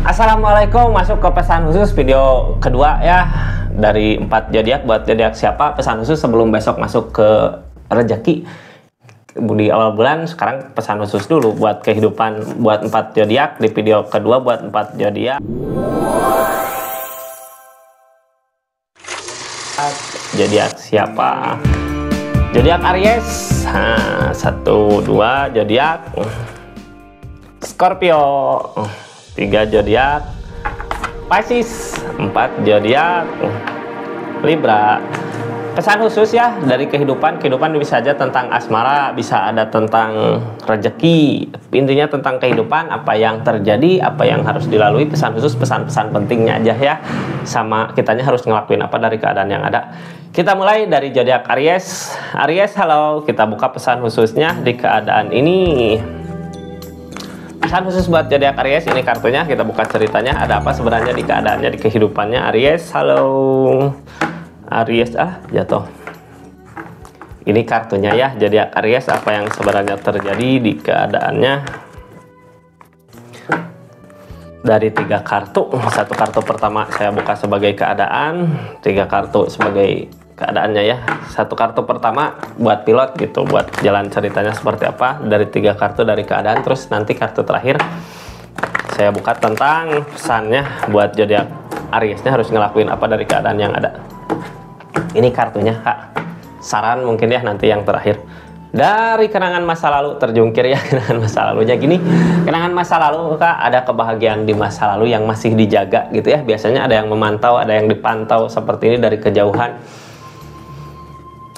Assalamualaikum, masuk ke pesan khusus video kedua ya dari 4 zodiak. Buat zodiak siapa, pesan khusus sebelum besok masuk ke rezeki di awal bulan. Sekarang pesan khusus dulu buat kehidupan, buat 4 zodiak di video kedua, buat 4 zodiak. Zodiak siapa? Zodiak Aries. Nah, 1, 2 zodiak Scorpio, 3 zodiak Pisces, 4 zodiak Libra. Pesan khusus ya dari kehidupan bisa aja tentang asmara, bisa ada tentang rezeki, intinya tentang kehidupan, apa yang terjadi, apa yang harus dilalui. Pesan khusus, pesan-pesan pentingnya aja ya, sama kitanya harus ngelakuin apa dari keadaan yang ada. Kita mulai dari zodiak Aries. Aries, halo, kita buka pesan khususnya di keadaan ini. Pesan khusus buat zodiak Aries, ini kartunya, kita buka ceritanya, ada apa sebenarnya di keadaannya, di kehidupannya Aries. Halo Aries, jatuh. Ini kartunya ya, zodiak Aries, apa yang sebenarnya terjadi di keadaannya. Dari 3 kartu, 1 kartu pertama saya buka sebagai keadaan, 3 kartu sebagai keadaannya ya. 1 kartu pertama buat pilot gitu, buat jalan ceritanya seperti apa, dari 3 kartu dari keadaan. Terus nanti kartu terakhir saya buka tentang pesannya buat zodiak Ariesnya harus ngelakuin apa dari keadaan yang ada. Ini kartunya Kak, saran mungkin ya nanti yang terakhir. Dari kenangan masa lalu, terjungkir ya kenangan masa lalunya gini. Kenangan masa lalu Kak, ada kebahagiaan di masa lalu yang masih dijaga gitu ya. Biasanya ada yang memantau, ada yang dipantau seperti ini dari kejauhan.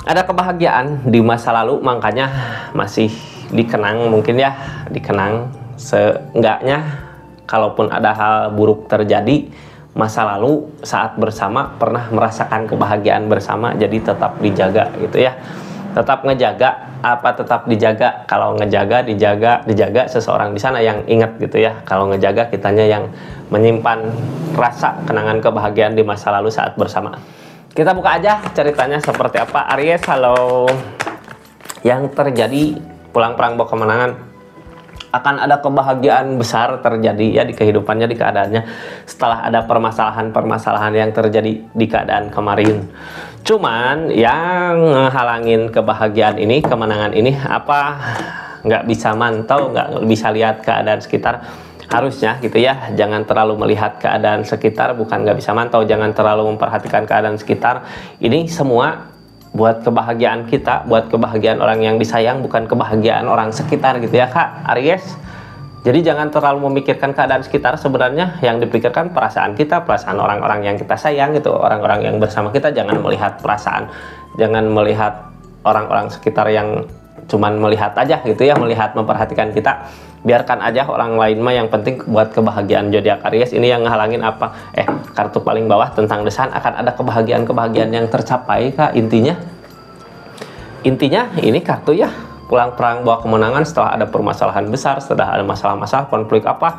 Ada kebahagiaan di masa lalu, makanya masih dikenang mungkin ya, dikenang. Seenggaknya kalaupun ada hal buruk terjadi masa lalu, saat bersama pernah merasakan kebahagiaan bersama, jadi tetap dijaga gitu ya. Tetap ngejaga, apa tetap dijaga? Kalau ngejaga, dijaga seseorang di sana yang ingat gitu ya. Kalau ngejaga, kitanya yang menyimpan rasa kenangan kebahagiaan di masa lalu saat bersama. Kita buka aja ceritanya seperti apa. Aries, halo. Yang terjadi, pulang perang bawa kemenangan. Akan ada kebahagiaan besar terjadi ya di kehidupannya, di keadaannya, setelah ada permasalahan-permasalahan yang terjadi di keadaan kemarin. Cuman yang ngehalangin kebahagiaan ini, kemenangan ini, apa nggak bisa mantau, nggak bisa lihat keadaan sekitar. Harusnya gitu ya, jangan terlalu melihat keadaan sekitar, bukan nggak bisa mantau, jangan terlalu memperhatikan keadaan sekitar. Ini semua buat kebahagiaan kita, buat kebahagiaan orang yang disayang, bukan kebahagiaan orang sekitar gitu ya Kak Aries. Jadi jangan terlalu memikirkan keadaan sekitar, sebenarnya yang dipikirkan perasaan kita, perasaan orang-orang yang kita sayang gitu, orang-orang yang bersama kita. Jangan melihat perasaan, jangan melihat orang-orang sekitar yang cuman melihat aja gitu ya, melihat memperhatikan kita. Biarkan aja orang lain mah, yang penting buat kebahagiaan zodiak Aries. Ini yang ngehalangin apa? Kartu paling bawah tentang desain, akan ada kebahagiaan-kebahagiaan yang tercapai Kak. Intinya ini kartu ya, pulang perang bawa kemenangan setelah ada permasalahan besar, setelah ada masalah-masalah, konflik apa,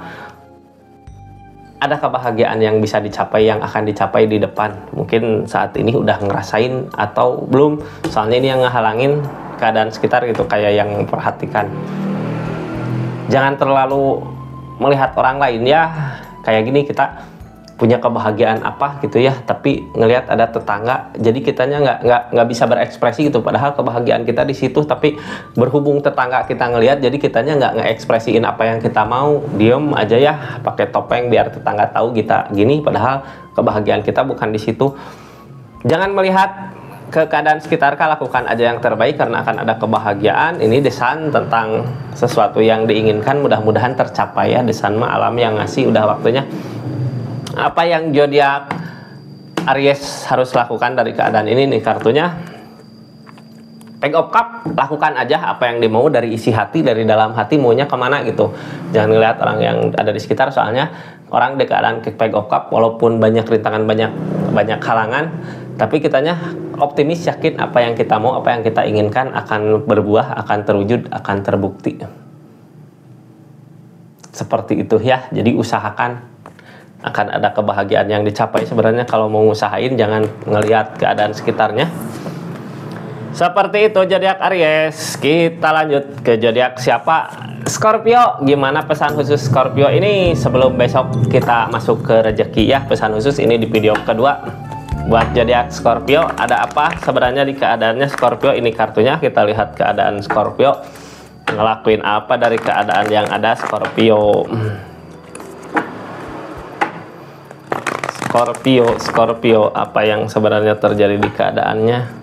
ada kebahagiaan yang bisa dicapai, yang akan dicapai di depan. Mungkin saat ini udah ngerasain atau belum, soalnya ini yang ngehalangin keadaan sekitar gitu, kayak yang memperhatikan. Jangan terlalu melihat orang lain ya, kayak gini, kita punya kebahagiaan apa gitu ya, tapi ngelihat ada tetangga, jadi kitanya nggak bisa berekspresi gitu, padahal kebahagiaan kita di situ, tapi berhubung tetangga kita ngelihat, jadi kitanya nggak ngeekspresiin apa yang kita mau, diem aja ya, pakai topeng biar tetangga tahu kita gini, padahal kebahagiaan kita bukan di situ. Jangan melihat ke keadaan sekitar Kak, lakukan aja yang terbaik karena akan ada kebahagiaan. Ini desain tentang sesuatu yang diinginkan, mudah-mudahan tercapai ya. Desain mah alam yang ngasih, udah waktunya. Apa yang zodiak Aries harus lakukan dari keadaan ini nih kartunya. Page of Cup, lakukan aja apa yang dimau dari isi hati, dari dalam hati maunya kemana gitu. Jangan ngeliat orang yang ada di sekitar, soalnya orang di keadaan Page of Cup walaupun banyak rintangan, banyak halangan, tapi kitanya optimis, yakin apa yang kita mau, apa yang kita inginkan akan berbuah, akan terwujud, akan terbukti. Seperti itu ya. Jadi usahakan, akan ada kebahagiaan yang dicapai. Sebenarnya kalau mau ngusahain, jangan ngelihat keadaan sekitarnya. Seperti itu zodiak Aries. Kita lanjut ke zodiak siapa? Scorpio. Gimana pesan khusus Scorpio ini sebelum besok kita masuk ke rezeki ya? Pesan khusus ini di video kedua buat zodiak Scorpio. Ada apa sebenarnya di keadaannya Scorpio? Ini kartunya, kita lihat keadaan Scorpio. Ngelakuin apa dari keadaan yang ada Scorpio? Scorpio, apa yang sebenarnya terjadi di keadaannya?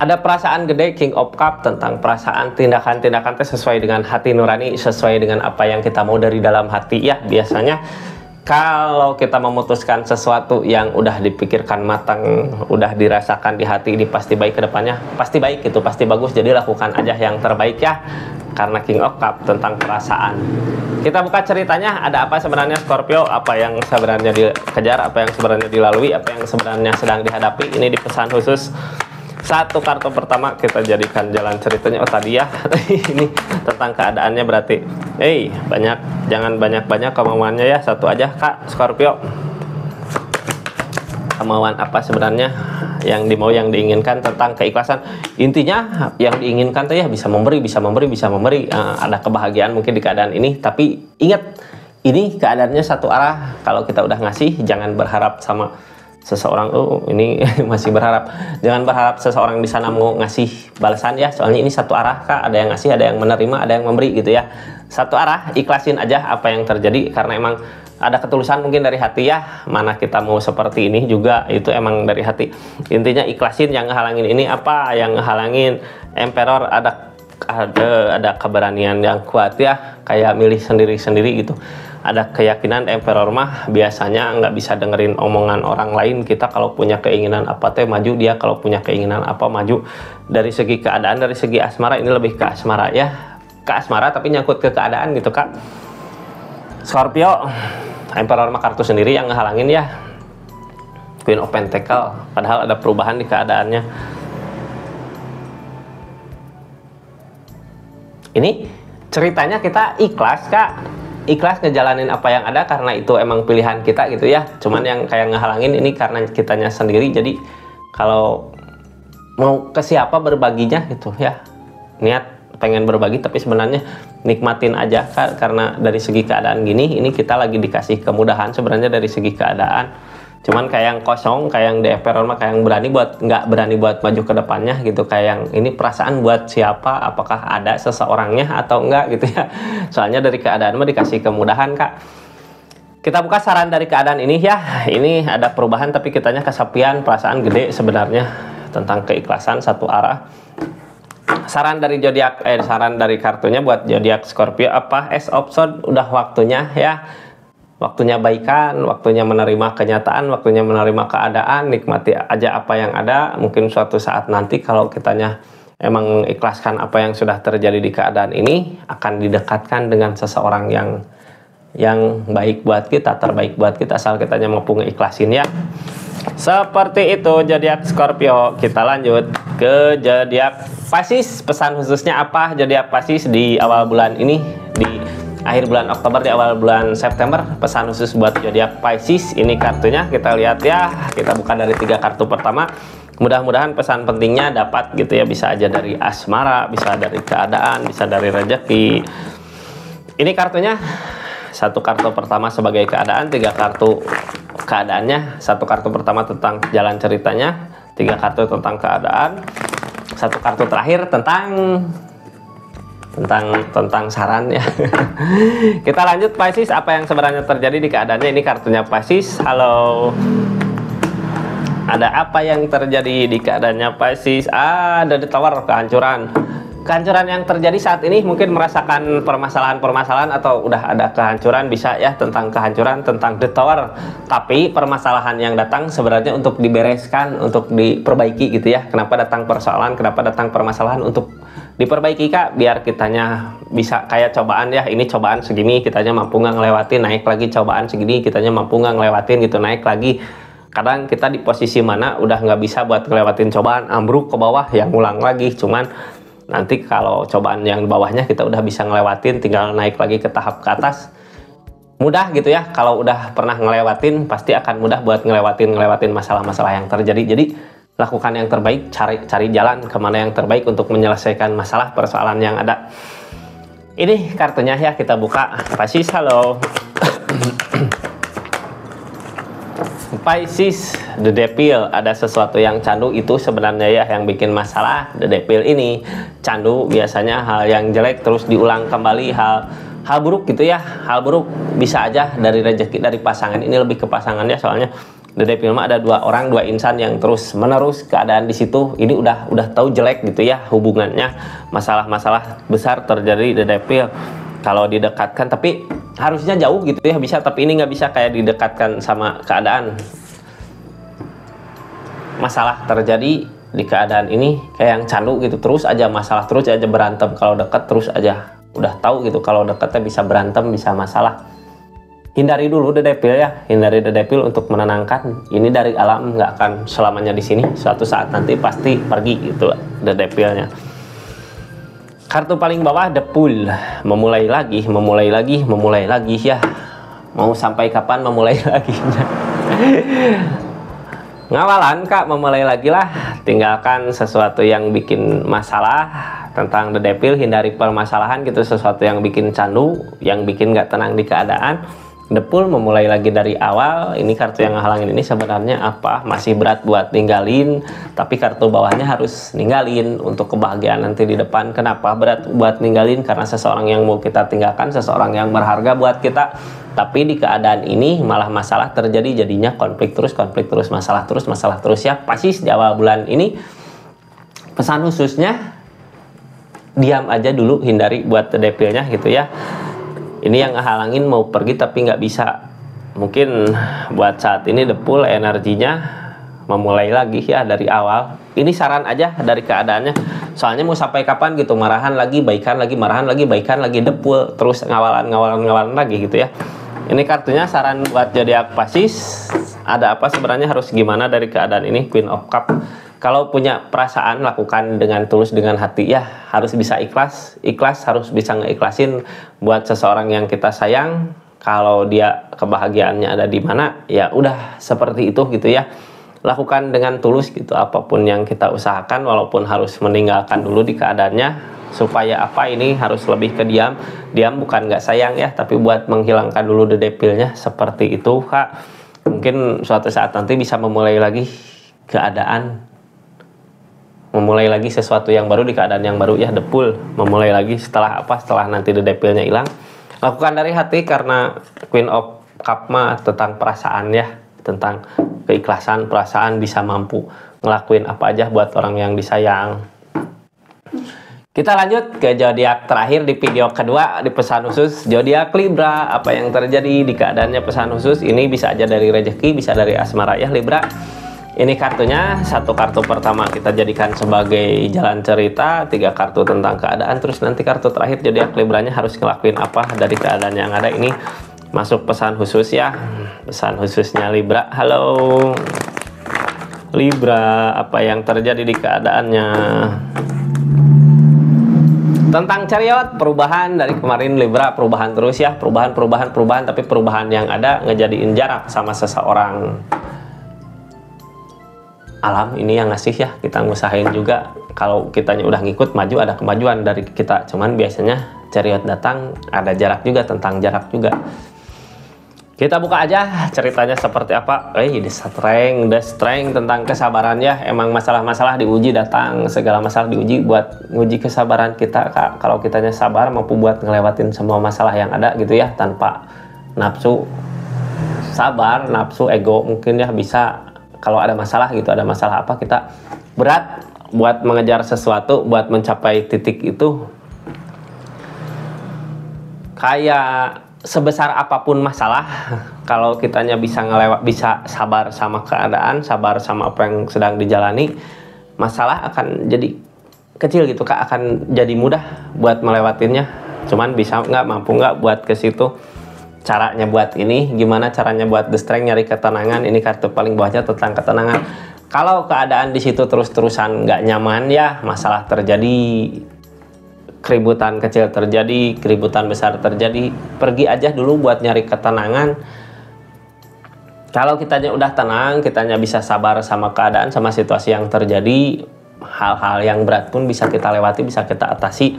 Ada perasaan gede, King of Cup, tentang perasaan tindakan-tindakan sesuai dengan hati nurani, sesuai dengan apa yang kita mau dari dalam hati ya. Biasanya kalau kita memutuskan sesuatu yang udah dipikirkan matang, udah dirasakan di hati, ini pasti baik ke depannya, pasti baik gitu, pasti bagus. Jadi lakukan aja yang terbaik ya, karena King of Cup tentang perasaan. Kita buka ceritanya, ada apa sebenarnya Scorpio, apa yang sebenarnya dikejar, apa yang sebenarnya dilalui, apa yang sebenarnya sedang dihadapi. Ini di pesan khusus. Satu kartu pertama kita jadikan jalan ceritanya. Oh tadi ya ini tentang keadaannya berarti jangan banyak-banyak kemauannya ya, satu aja Kak Scorpio. Kemauan apa sebenarnya yang dimau, yang diinginkan, tentang keikhlasan. Intinya yang diinginkan tuh ya bisa memberi. Ada kebahagiaan mungkin di keadaan ini, tapi ingat ini keadaannya satu arah. Kalau kita udah ngasih, jangan berharap sama seseorang, ini masih berharap. Jangan berharap seseorang di sana mau ngasih balasan ya, soalnya ini satu arah Kak. Ada yang ngasih, ada yang menerima, ada yang memberi gitu ya. Satu arah, ikhlasin aja apa yang terjadi, karena emang ada ketulusan mungkin dari hati ya. Mana kita mau seperti ini juga itu emang dari hati. Intinya ikhlasin. Yang ngehalangin ini apa? Yang ngehalangin Emperor ada keberanian yang kuat ya, kayak milih sendiri-sendiri gitu. Ada keyakinan Emperor mah biasanya nggak bisa dengerin omongan orang lain. Kita kalau punya keinginan apa teh maju, dia kalau punya keinginan apa maju. Dari segi keadaan, dari segi asmara, ini lebih ke asmara ya, ke asmara tapi nyangkut ke keadaan gitu Kak Scorpio. Emperor mah kartu sendiri yang ngehalangin ya, Queen of Pentacle, padahal ada perubahan di keadaannya. Ini ceritanya kita ikhlas Kak, ikhlas ngejalanin apa yang ada karena itu emang pilihan kita gitu ya. Cuman yang kayak ngehalangin ini karena kitanya sendiri. Jadi kalau mau ke siapa berbaginya gitu ya, niat pengen berbagi tapi sebenarnya nikmatin aja Kak, karena dari segi keadaan gini ini kita lagi dikasih kemudahan sebenarnya dari segi keadaan. Cuman kayak yang kosong, kayak yang di Emperor mah kayak yang nggak berani buat maju ke depannya gitu. Kayak yang ini perasaan buat siapa, apakah ada seseorangnya atau enggak gitu ya. Soalnya dari keadaan mah dikasih kemudahan Kak. Kita buka saran dari keadaan ini ya. Ini ada perubahan tapi kitanya kesepian, perasaan gede sebenarnya tentang keikhlasan satu arah. Saran dari saran dari kartunya buat zodiak Scorpio apa? Ace of Swords, udah waktunya ya. Waktunya baikan, waktunya menerima kenyataan, waktunya menerima keadaan, nikmati aja apa yang ada. Mungkin suatu saat nanti kalau kitanya emang mengikhlaskan apa yang sudah terjadi di keadaan ini, akan didekatkan dengan seseorang yang baik buat kita, terbaik buat kita, asal kitanya mampu ngeikhlasin ya. Seperti itu zodiak Scorpio. Kita lanjut ke zodiak Pisces. Pesan khususnya apa zodiak Pisces di awal bulan ini, di akhir bulan Oktober, di awal bulan September? Pesan khusus buat zodiak Pisces. Ini kartunya kita lihat ya. Kita buka dari 3 kartu pertama. Mudah-mudahan pesan pentingnya dapat gitu ya. Bisa aja dari asmara, bisa dari keadaan, bisa dari rezeki. Ini kartunya. 1 kartu pertama sebagai keadaan, 3 kartu keadaannya. 1 kartu pertama tentang jalan ceritanya, 3 kartu tentang keadaan, 1 kartu terakhir tentang saran ya. Kita lanjut Pisces, apa yang sebenarnya terjadi di keadaannya. Ini kartunya Pisces. Halo, ada apa yang terjadi di keadaannya Pisces? Ada di Tower, kehancuran yang terjadi saat ini. Mungkin merasakan permasalahan atau udah ada kehancuran, bisa ya, tentang kehancuran, tentang The Tower. Tapi permasalahan yang datang sebenarnya untuk dibereskan, untuk diperbaiki gitu ya. Kenapa datang persoalan, kenapa datang permasalahan, untuk diperbaiki Kak, biar kitanya bisa kayak cobaan ya. Ini cobaan segini, kitanya mampu nggak ngelewatin, naik lagi. Cobaan segini, kitanya mampu nggak ngelewatin gitu, naik lagi. Kadang kita di posisi mana udah nggak bisa buat ngelewatin cobaan, ambruk ke bawah, yang ngulang lagi. Cuman nanti kalau cobaan yang di bawahnya kita udah bisa ngelewatin, tinggal naik lagi ke tahap ke atas. mudah gitu ya. Kalau udah pernah ngelewatin pasti akan mudah buat ngelewatin masalah-masalah yang terjadi. Jadi lakukan yang terbaik, cari jalan kemana yang terbaik untuk menyelesaikan masalah persoalan yang ada. Ini kartunya ya, kita buka. Pisces, halo. Pisces, The Devil, ada sesuatu yang candu itu sebenarnya ya yang bikin masalah. The Devil ini candu biasanya hal yang jelek terus diulang kembali, hal buruk gitu ya. Hal buruk bisa aja dari rezeki dari pasangan, ini lebih ke pasangannya soalnya. The Devil mah ada dua orang, dua insan yang terus menerus keadaan di situ. Ini udah tahu jelek gitu ya hubungannya, masalah-masalah besar terjadi. The Devil kalau didekatkan, tapi harusnya jauh gitu ya bisa, tapi ini nggak bisa kayak didekatkan sama keadaan. Masalah terjadi di keadaan ini kayak yang candu gitu, terus aja masalah, terus aja berantem. Kalau dekat terus aja udah tahu gitu kalau dekatnya bisa berantem, bisa masalah. Hindari dulu The Devil ya, hindari The Devil untuk menenangkan. Ini dari alam, nggak akan selamanya di sini. Suatu saat nanti pasti pergi gitu The Devilnya. Kartu paling bawah, The Fool, memulai lagi ya. Mau sampai kapan memulai lagi? Ngawalan kak, memulai lagi lah. Tinggalkan sesuatu yang bikin masalah. Tentang The Devil, hindari permasalahan gitu, sesuatu yang bikin candu, yang bikin nggak tenang di keadaan. The Fool, memulai lagi dari awal. Ini kartu yang ngehalangin ini sebenarnya apa? Masih berat buat ninggalin, tapi kartu bawahnya harus ninggalin untuk kebahagiaan nanti di depan. Kenapa berat buat ninggalin? Karena seseorang yang mau kita tinggalkan, seseorang yang berharga buat kita. Tapi di keadaan ini malah masalah terjadi, jadinya konflik terus, masalah terus ya. Pisces di awal bulan ini, pesan khususnya diam aja dulu, hindari buat The Devilnya gitu ya. Ini yang ngehalangin mau pergi tapi nggak bisa. Mungkin buat saat ini The Fool energinya memulai lagi ya dari awal. Ini saran aja dari keadaannya. Soalnya mau sampai kapan gitu, marahan lagi, baikan lagi, marahan lagi, baikan lagi, The Fool terus ngawalan lagi gitu ya. Ini kartunya saran buat zodiak Pisces. Ada apa sebenarnya, harus gimana dari keadaan ini? Queen of Cup. Kalau punya perasaan, lakukan dengan tulus, dengan hati ya. Harus bisa ikhlas harus bisa ngeikhlasin buat seseorang yang kita sayang. Kalau dia kebahagiaannya ada di mana, ya udah seperti itu gitu ya. Lakukan dengan tulus gitu, apapun yang kita usahakan, walaupun harus meninggalkan dulu di keadaannya. Supaya apa, ini harus lebih ke diam bukan nggak sayang ya, tapi buat menghilangkan dulu The Devilnya, seperti itu kak. Mungkin suatu saat nanti bisa memulai lagi keadaan, memulai lagi sesuatu yang baru di keadaan yang baru ya. The Fool, memulai lagi setelah apa, setelah nanti The Devilnya hilang. Lakukan dari hati, karena Queen of Cup mah tentang perasaan ya, tentang keikhlasan, perasaan, bisa mampu ngelakuin apa aja buat orang yang disayang. Kita lanjut ke zodiak terakhir di video kedua di pesan khusus, zodiak Libra. Apa yang terjadi di keadaannya pesan khusus ini, bisa aja dari rezeki, bisa dari asmara ya Libra. Ini kartunya, satu kartu pertama kita jadikan sebagai jalan cerita, 3 kartu tentang keadaan, terus nanti kartu terakhir zodiak Libranya harus ngelakuin apa dari keadaan yang ada. Ini masuk pesan khusus ya, pesan khususnya Libra. Halo Libra, apa yang terjadi di keadaannya? Tentang Chariot, perubahan dari kemarin Libra, perubahan terus ya, perubahan, tapi perubahan yang ada ngejadiin jarak sama seseorang. Alam ini yang ngasih ya, kita ngusahain juga. Kalau kitanya udah ngikut, maju, ada kemajuan dari kita. Cuman biasanya Chariot datang, ada jarak juga, tentang jarak juga. Kita buka aja ceritanya seperti apa. The Strength tentang kesabaran ya. Emang masalah-masalah diuji datang, segala masalah diuji buat nguji kesabaran kita kak. Kalau kitanya sabar, mampu buat ngelewatin semua masalah yang ada gitu ya, tanpa nafsu. Sabar, nafsu, ego mungkin ya bisa. Kalau ada masalah gitu, ada masalah apa, kita berat buat mengejar sesuatu, buat mencapai titik itu. Kayak sebesar apapun masalah, kalau kitanya bisa bisa sabar sama keadaan, sabar sama apa yang sedang dijalani, masalah akan jadi kecil gitu kak, akan jadi mudah buat melewatinya. Cuman bisa nggak, mampu nggak buat ke situ. Caranya buat ini, gimana caranya buat The Strength, nyari ketenangan. Ini kartu paling bawahnya tentang ketenangan. Kalau keadaan di situ terus-terusan nggak nyaman ya, masalah terjadi, keributan kecil terjadi, keributan besar terjadi, pergi aja dulu buat nyari ketenangan. Kalau kitanya udah tenang, kitanya bisa sabar sama keadaan, sama situasi yang terjadi, hal-hal yang berat pun bisa kita lewati, bisa kita atasi.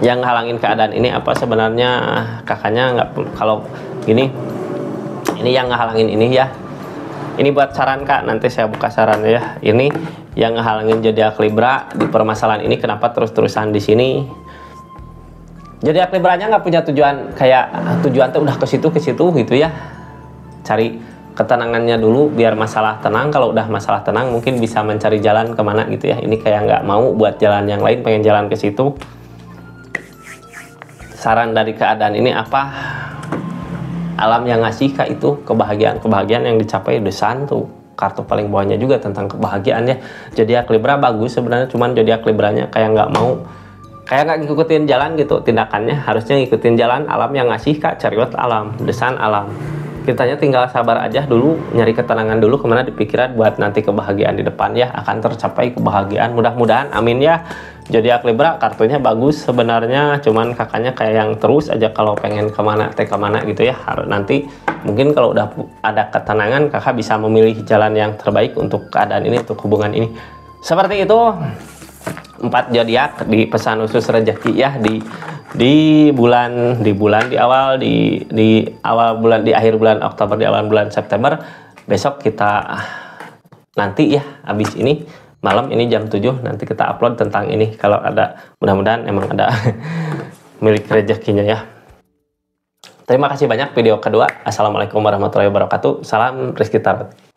Yang halangin keadaan ini apa sebenarnya? Kakaknya nggak, kalau gini, ini yang ngehalangin ini ya. Ini buat saran Kak, nanti saya buka saran ya. Ini yang ngehalangin zodiak Libra di permasalahan ini, kenapa terus-terusan di sini? Zodiak Libranya nggak punya tujuan, kayak tujuan tuh udah ke situ gitu ya. Cari ketenangannya dulu biar masalah tenang. Kalau udah masalah tenang mungkin bisa mencari jalan kemana gitu ya. Ini kayak nggak mau buat jalan yang lain, pengen jalan ke situ. Saran dari keadaan ini apa? Alam yang ngasih Kak itu kebahagiaan yang dicapai desan tuh. Kartu paling bawahnya juga tentang kebahagiaan ya. Zodiak Libra bagus sebenarnya, cuman zodiak Libranya kayak nggak mau, kayak nggak ngikutin jalan gitu tindakannya. Harusnya ngikutin jalan alam yang ngasih Kak, cariwat alam, desan alam. Kitanya tinggal sabar aja dulu, nyari ketenangan dulu kemana di pikiran buat nanti kebahagiaan di depan ya, akan tercapai kebahagiaan mudah-mudahan, amin ya. Zodiak Libra kartunya bagus sebenarnya, cuman kakaknya kayak yang terus aja kalau pengen kemana gitu ya. Harus nanti mungkin kalau udah ada ketenangan kakak bisa memilih jalan yang terbaik untuk keadaan ini, untuk hubungan ini. Seperti itu 4 zodiak di pesan khusus rezeki ya, di awal bulan, di akhir bulan Oktober, di awal bulan September. Besok kita nanti ya, habis ini malam ini jam 7 nanti kita upload tentang ini, kalau ada, mudah-mudahan emang ada milik rezekinya ya. Terima kasih banyak. Video kedua. Assalamualaikum warahmatullahi wabarakatuh. Salam Rizky Tarot.